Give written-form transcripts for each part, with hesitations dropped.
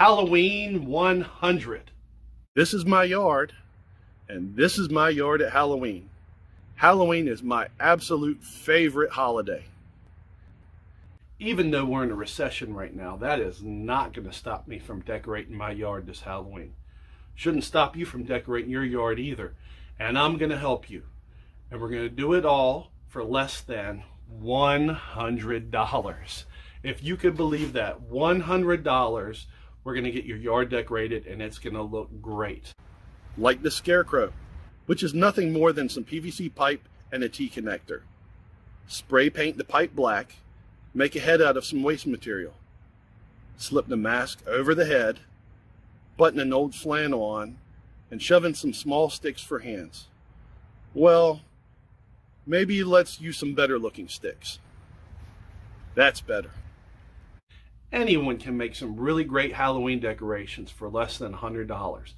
Halloween 100. This is my yard, and this is my yard at Halloween. Halloween is my absolute favorite holiday. Even though we're in a recession right now, that is not going to stop me from decorating my yard this Halloween. Shouldn't stop you from decorating your yard either. And I'm going to help you. And we're going to do it all for less than $100. If you could believe that, $100, we're going to get your yard decorated and it's going to look great. Like the scarecrow, which is nothing more than some PVC pipe and a T-connector. Spray paint the pipe black, make a head out of some waste material. Slip the mask over the head, button an old flannel on, and shove in some small sticks for hands. Well, maybe let's use some better looking sticks. That's better. Anyone can make some really great Halloween decorations for less than $100.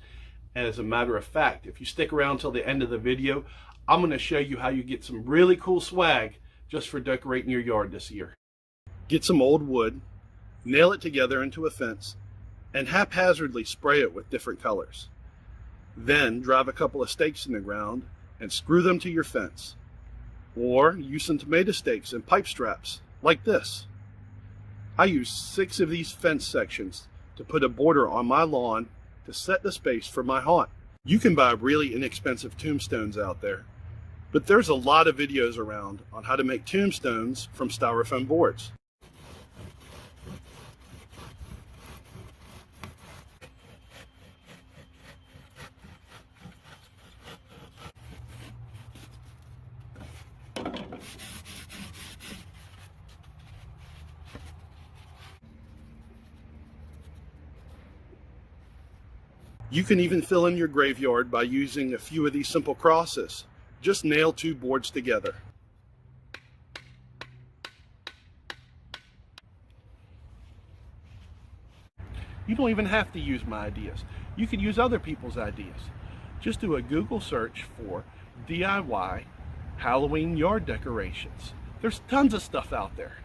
And as a matter of fact, if you stick around till the end of the video, I'm going to show you how you get some really cool swag just for decorating your yard this year. Get some old wood, nail it together into a fence, and haphazardly spray it with different colors. Then drive a couple of stakes in the ground and screw them to your fence. Or use some tomato stakes and pipe straps, like this. I use 6 of these fence sections to put a border on my lawn to set the space for my haunt. You can buy really inexpensive tombstones out there, but there's a lot of videos around on how to make tombstones from styrofoam boards. You can even fill in your graveyard by using a few of these simple crosses. Just nail 2 boards together. You don't even have to use my ideas. You can use other people's ideas. Just do a Google search for DIY Halloween yard decorations. There's tons of stuff out there.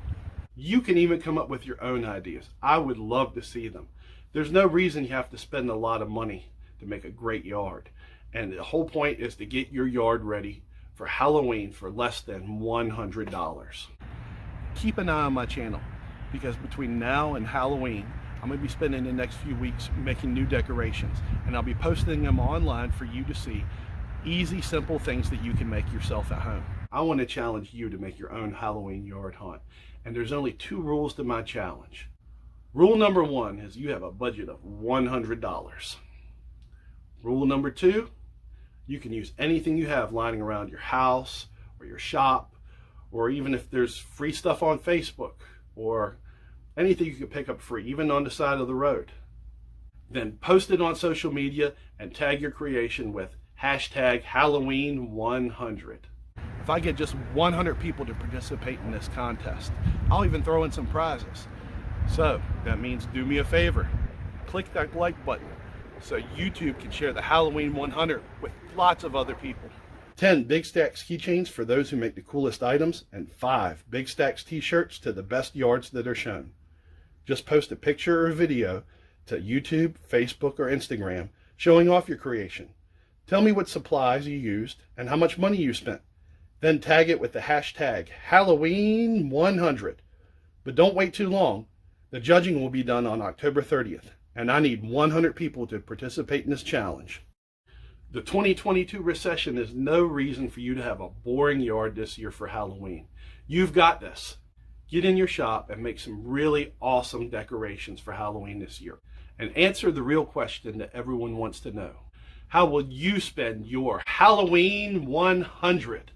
You can even come up with your own ideas. I would love to see them. There's no reason you have to spend a lot of money to make a great yard. And the whole point is to get your yard ready for Halloween for less than $100. Keep an eye on my channel, because between now and Halloween, I'm going to be spending the next few weeks making new decorations, and I'll be posting them online for you to see. Easy, simple things that you can make yourself at home. I want to challenge you to make your own Halloween yard haunt. And there's only 2 rules to my challenge. Rule number 1 is you have a budget of $100. Rule number 2, you can use anything you have lying around your house or your shop, or even if there's free stuff on Facebook or anything you can pick up free, even on the side of the road. Then post it on social media and tag your creation with hashtag Halloween100. If I get just 100 people to participate in this contest, I'll even throw in some prizes. So that means do me a favor, click that like button so YouTube can share the Halloween 100 with lots of other people. 10 Big Stacks keychains for those who make the coolest items, and 5 Big Stacks t-shirts to the best yards that are shown. Just post a picture or video to YouTube, Facebook, or Instagram showing off your creation. Tell me what supplies you used and how much money you spent. Then tag it with the hashtag Halloween100. But don't wait too long. The judging will be done on October 30th, and I need 100 people to participate in this challenge. The 2022 recession is no reason for you to have a boring yard this year for Halloween. You've got this. Get in your shop and make some really awesome decorations for Halloween this year. And answer the real question that everyone wants to know. How will you spend your Halloween 100?